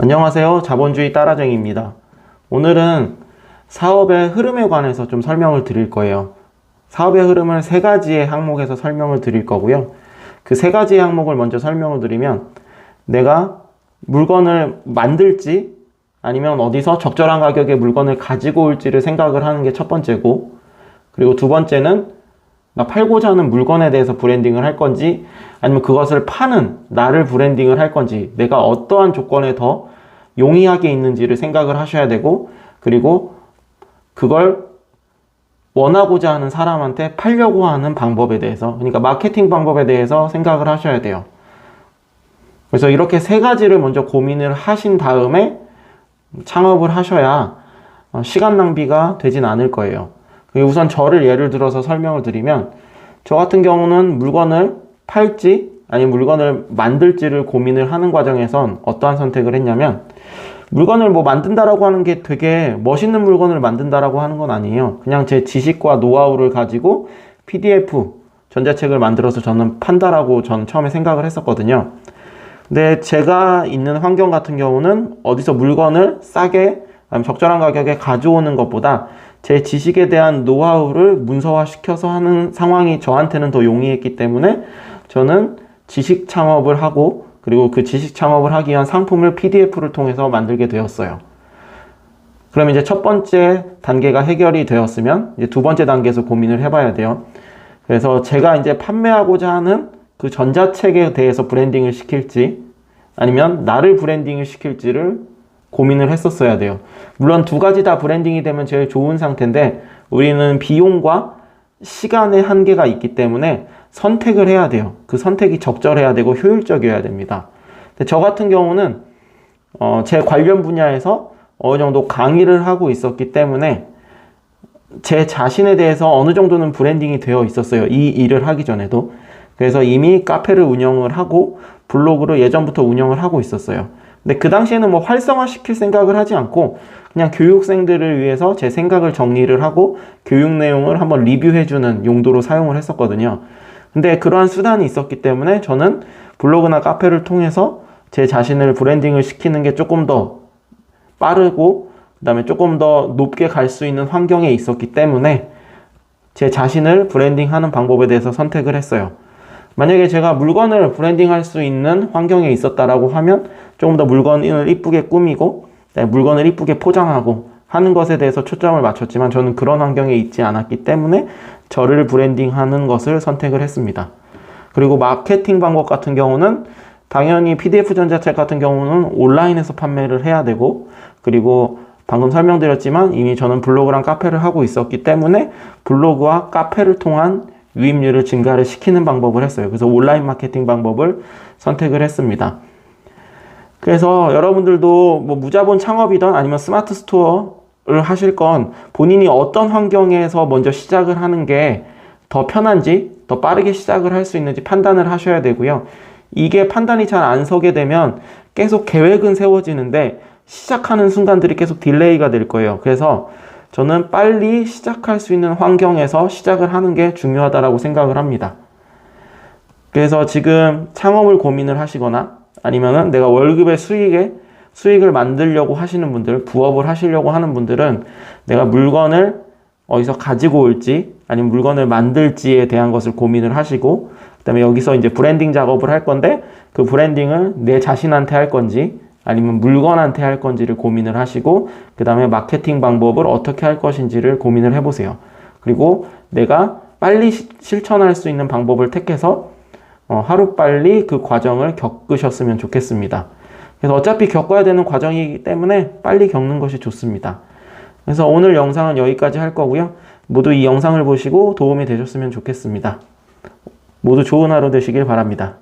안녕하세요. 자본주의 따라쟁이입니다. 오늘은 사업의 흐름에 관해서 좀 설명을 드릴 거예요. 사업의 흐름을 세 가지의 항목에서 설명을 드릴 거고요. 그 세 가지의 항목을 먼저 설명을 드리면 내가 물건을 만들지 아니면 어디서 적절한 가격에 물건을 가지고 올지를 생각을 하는 게 첫 번째고, 그리고 두 번째는 나 팔고자 하는 물건에 대해서 브랜딩을 할 건지 아니면 그것을 파는 나를 브랜딩을 할 건지 내가 어떠한 조건에 더 용이하게 있는지를 생각을 하셔야 되고, 그리고 그걸 원하고자 하는 사람한테 팔려고 하는 방법에 대해서, 그러니까 마케팅 방법에 대해서 생각을 하셔야 돼요. 그래서 이렇게 세 가지를 먼저 고민을 하신 다음에 창업을 하셔야 시간 낭비가 되진 않을 거예요. 우선 저를 예를 들어서 설명을 드리면, 저 같은 경우는 물건을 팔지 아니면 물건을 만들지를 고민을 하는 과정에선 어떠한 선택을 했냐면, 물건을 만든다라고 하는 게 되게 멋있는 물건을 만든다라고 하는 건 아니에요. 그냥 제 지식과 노하우를 가지고 PDF 전자책을 만들어서 저는 판다라고 전 처음에 생각을 했었거든요. 근데 제가 있는 환경 같은 경우는 어디서 물건을 싸게 아니면 적절한 가격에 가져오는 것보다 제 지식에 대한 노하우를 문서화시켜서 하는 상황이 저한테는 더 용이했기 때문에 저는 지식 창업을 하고, 그리고 그 지식 창업을 하기 위한 상품을 PDF를 통해서 만들게 되었어요. 그럼 이제 첫 번째 단계가 해결이 되었으면 이제 두 번째 단계에서 고민을 해봐야 돼요. 그래서 제가 이제 판매하고자 하는 그 전자책에 대해서 브랜딩을 시킬지 아니면 나를 브랜딩을 시킬지를 고민을 했었어야 돼요. 물론 두 가지 다 브랜딩이 되면 제일 좋은 상태인데, 우리는 비용과 시간의 한계가 있기 때문에 선택을 해야 돼요. 그 선택이 적절해야 되고 효율적이어야 됩니다. 근데 저 같은 경우는 제 관련 분야에서 어느 정도 강의를 하고 있었기 때문에 제 자신에 대해서 어느 정도는 브랜딩이 되어 있었어요. 이 일을 하기 전에도. 그래서 이미 카페를 운영을 하고 블로그를 예전부터 운영을 하고 있었어요. 근데 그 당시에는 활성화 시킬 생각을 하지 않고 그냥 교육생들을 위해서 제 생각을 정리를 하고 교육 내용을 한번 리뷰해주는 용도로 사용을 했었거든요. 근데 그러한 수단이 있었기 때문에 저는 블로그나 카페를 통해서 제 자신을 브랜딩을 시키는 게 조금 더 빠르고, 그 다음에 조금 더 높게 갈 수 있는 환경에 있었기 때문에 제 자신을 브랜딩하는 방법에 대해서 선택을 했어요. 만약에 제가 물건을 브랜딩할 수 있는 환경에 있었다라고 하면 조금 더 물건을 이쁘게 꾸미고 물건을 이쁘게 포장하고 하는 것에 대해서 초점을 맞췄지만, 저는 그런 환경에 있지 않았기 때문에 저를 브랜딩하는 것을 선택을 했습니다. 그리고 마케팅 방법 같은 경우는 당연히 PDF 전자책 같은 경우는 온라인에서 판매를 해야 되고, 그리고 방금 설명드렸지만 이미 저는 블로그랑 카페를 하고 있었기 때문에 블로그와 카페를 통한 유입률을 증가를 시키는 방법을 했어요. 그래서 온라인 마케팅 방법을 선택을 했습니다. 그래서 여러분들도 무자본 창업이든 아니면 스마트 스토어를 하실 건 본인이 어떤 환경에서 먼저 시작을 하는 게 더 편한지, 더 빠르게 시작을 할 수 있는지 판단을 하셔야 되고요. 이게 판단이 잘 안 서게 되면 계속 계획은 세워지는데 시작하는 순간들이 계속 딜레이가 될 거예요. 그래서 저는 빨리 시작할 수 있는 환경에서 시작을 하는 게 중요하다고 생각을 합니다. 그래서 지금 창업을 고민을 하시거나 아니면은 내가 월급의 수익을 만들려고 하시는 분들, 부업을 하시려고 하는 분들은 내가 물건을 어디서 가지고 올지 아니면 물건을 만들지에 대한 것을 고민을 하시고, 그 다음에 여기서 이제 브랜딩 작업을 할 건데 그 브랜딩을 내 자신한테 할 건지 아니면 물건한테 할 건지를 고민을 하시고, 그 다음에 마케팅 방법을 어떻게 할 것인지를 고민을 해보세요. 그리고 내가 빨리 실천할 수 있는 방법을 택해서 하루빨리 그 과정을 겪으셨으면 좋겠습니다. 그래서 어차피 겪어야 되는 과정이기 때문에 빨리 겪는 것이 좋습니다. 그래서 오늘 영상은 여기까지 할 거고요. 모두 이 영상을 보시고 도움이 되셨으면 좋겠습니다. 모두 좋은 하루 되시길 바랍니다.